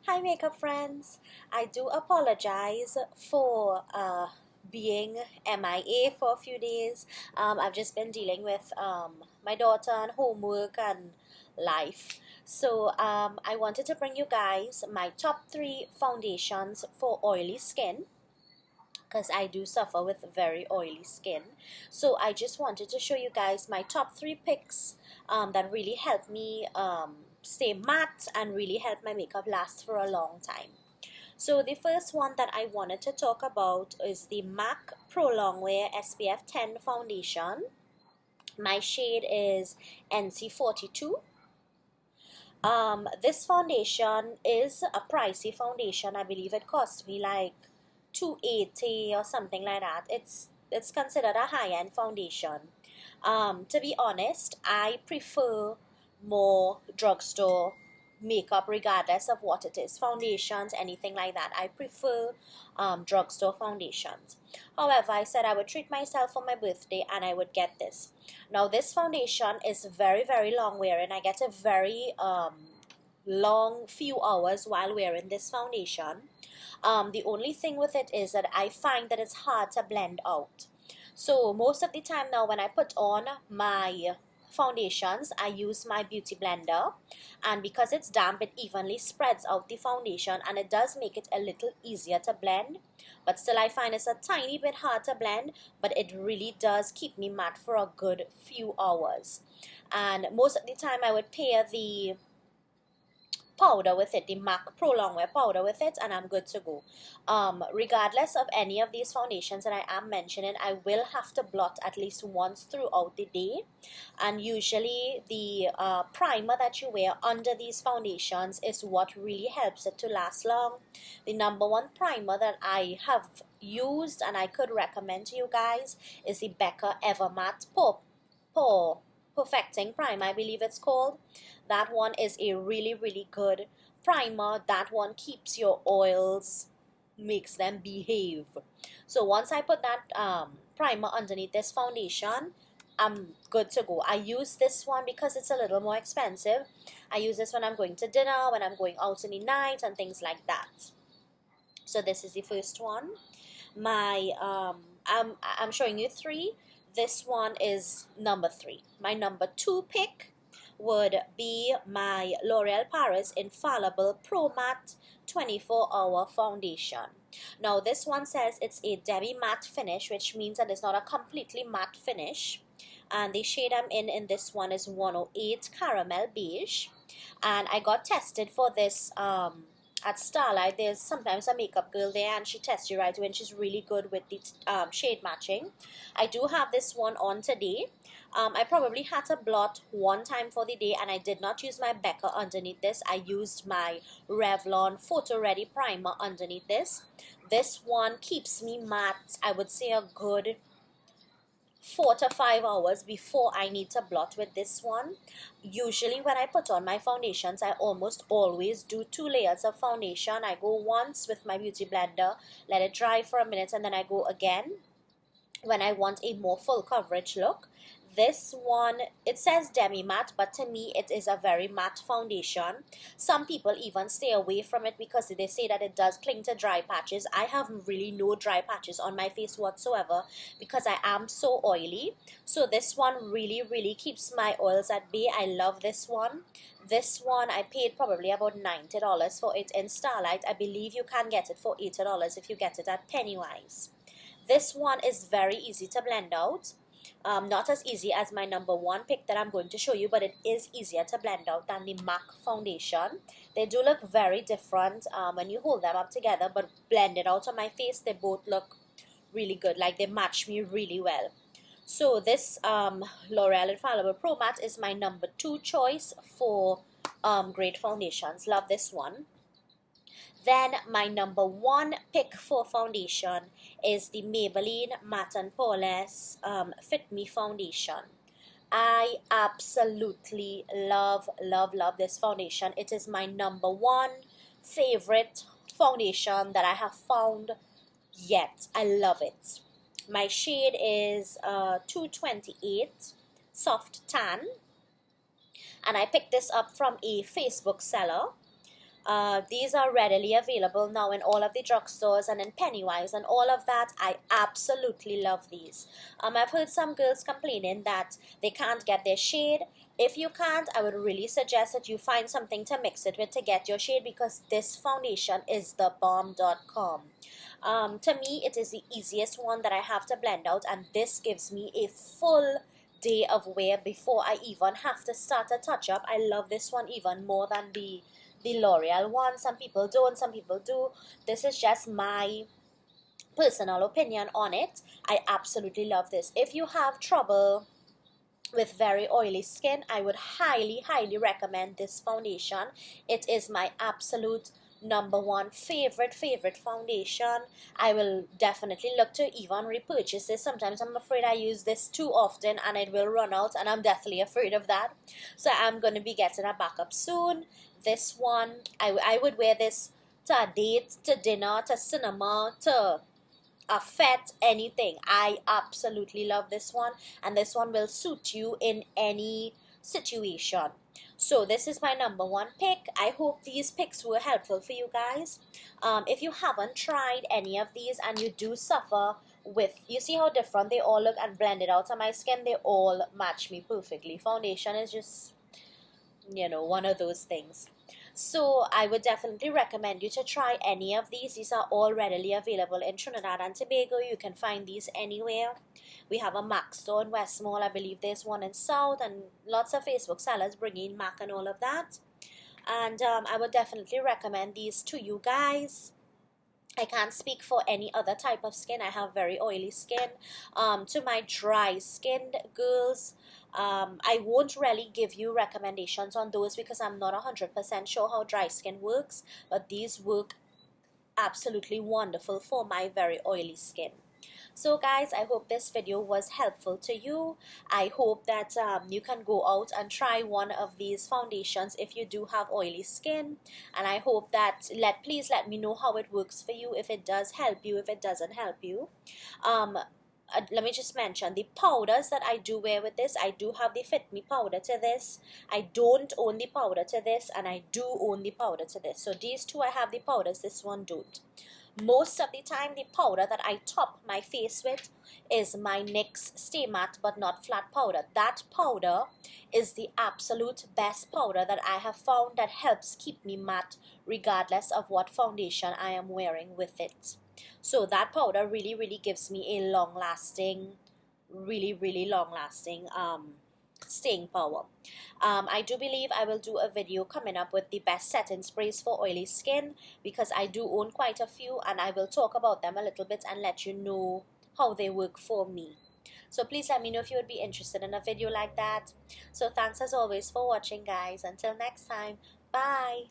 Hi makeup friends, I do apologize for being MIA for a few days. I've just been dealing with my daughter and homework and life. So I wanted to bring you guys my top 3 foundations for oily skin, because I do suffer with very oily skin. So I just wanted to show you guys my top 3 picks that really help me stay matte and really help my makeup last for a long time. So the first one that I wanted to talk about is the MAC Pro Longwear SPF 10 foundation. My shade is NC42. This foundation is a pricey foundation. I believe it cost me like $280 or something like that. It's considered a high-end foundation. To be honest, I prefer more drugstore makeup regardless of what it is. Foundations, anything like that. I prefer drugstore foundations. However, I said I would treat myself for my birthday and I would get this. Now, this foundation is very, very long wearing. I get a very long few hours while wearing this foundation. The only thing with it is that I find that it's hard to blend out. So most of the time now when I put on my foundations, I use my beauty blender, and because it's damp, it evenly spreads out the foundation and it does make it a little easier to blend. But still, I find it's a tiny bit hard to blend, but it really does keep me matte for a good few hours. And most of the time I would pair the powder with it, the MAC Pro Longwear powder with it, and I'm good to go. Regardless of any of these foundations that I am mentioning, I will have to blot at least once throughout the day, and usually the primer that you wear under these foundations is what really helps it to last long. The number one primer that I have used and I could recommend to you guys is the Becca Evermatte Pore Perfecting Primer, I believe it's called. That one is a really, really good primer. That one keeps your oils, makes them behave. So once I put that primer underneath this foundation, I'm good to go. I use this one because it's a little more expensive. I use this when I'm going to dinner, when I'm going out in the night and things like that. So this is the first one. I'm showing you 3. This one is number 3. My number 2 pick would be my L'Oreal Paris Infallible Pro Matte 24-Hour Foundation. Now this one says it's a demi matte finish, which means that it's not a completely matte finish. And the shade I'm in this one is 108 Caramel Beige. And I got tested for this at Starlight. There's sometimes a makeup girl there and she tests you right away, and she's really good with the shade matching. I do have this one on today. I probably had to blot one time for the day, and I did not use my Becca underneath this. I used my Revlon Photo Ready Primer underneath this. This one keeps me matte, I would say, a good 4 to 5 hours before I need to blot with this one. Usually when I put on my foundations, I almost always do 2 layers of foundation. I go once with my beauty blender, let it dry for a minute, and then I go again when I want a more full coverage look. This one, it says demi matte, but to me it is a very matte foundation. Some people even stay away from it because they say that it does cling to dry patches. I have really no dry patches on my face whatsoever because I am so oily. So this one really, really keeps my oils at bay. I love this one. This one I paid probably about $90 for it in Starlight. I believe you can get it for $80 if you get it at Pennywise. This one is very easy to blend out. Not as easy as my number 1 pick that I'm going to show you, but it is easier to blend out than the MAC foundation. They do look very different when you hold them up together, but blended out on my face, they both look really good. Like, they match me really well. So this L'Oreal Infallible Pro Matte is my number 2 choice for great foundations. Love this one. Then my number 1 pick for foundation is the Maybelline Matte and Poreless Fit Me Foundation. I absolutely love, love, love this foundation. It is my number 1 favorite foundation that I have found yet. I love it. My shade is 228 Soft Tan. And I picked this up from a Facebook seller. These are readily available now in all of the drugstores and in Pennywise and all of that. I absolutely love these. I've heard some girls complaining that they can't get their shade. If you can't, I would really suggest that you find something to mix it with to get your shade, because this foundation is the bomb.com. To me, it is the easiest one that I have to blend out, and this gives me a full day of wear before I even have to start a touch-up. I love this one even more than the L'Oreal one. Some people don't, some people do. This is just my personal opinion on it. I absolutely love this. If you have trouble with very oily skin, I would highly recommend this foundation. It is my absolute number one favorite foundation. I will definitely look to even repurchase this. Sometimes I'm afraid I use this too often and it will run out, and I'm definitely afraid of that. So I'm going to be getting a backup soon. This one, I would wear this to a date, to dinner, to cinema, to a fete, anything. I absolutely love this one, and this one will suit you in any situation. So this is my number one pick. I hope these picks were helpful for you guys. If you haven't tried any of these and you do suffer with, you see how different they all look and blended out on my skin, they all match me perfectly. Foundation is just, you know, one of those things. So I would definitely recommend you to try any of these. These are all readily available in Trinidad and Tobago. You can find these anywhere. We have a MAC store in West Mall. I believe there's one in South, and lots of Facebook sellers bringing MAC and all of that. And I would definitely recommend these to you guys. I can't speak for any other type of skin. I have very oily skin. To my dry skinned girls, I won't really give you recommendations on those because I'm not 100% sure how dry skin works, but these work absolutely wonderful for my very oily skin. So guys, I hope this video was helpful to you. I hope that you can go out and try one of these foundations if you do have oily skin, and I hope that please let me know how it works for you, if it does help you, if it doesn't help you. Let me just mention the powders that I do wear with this. I do have the Fit Me powder to this. I don't own the powder to this, and I do own the powder to this. So these two I have the powders, this one don't. Most of the time, the powder that I top my face with is my NYX Stay Matte But Not Flat powder. That powder is the absolute best powder that I have found that helps keep me matte regardless of what foundation I am wearing with it. So that powder really gives me a long-lasting, really long-lasting staying power. I do believe I will do a video coming up with the best setting sprays for oily skin, because I do own quite a few, and I will talk about them a little bit and let you know how they work for me. So please let me know if you would be interested in a video like that. So thanks as always for watching, guys. Until next time, bye.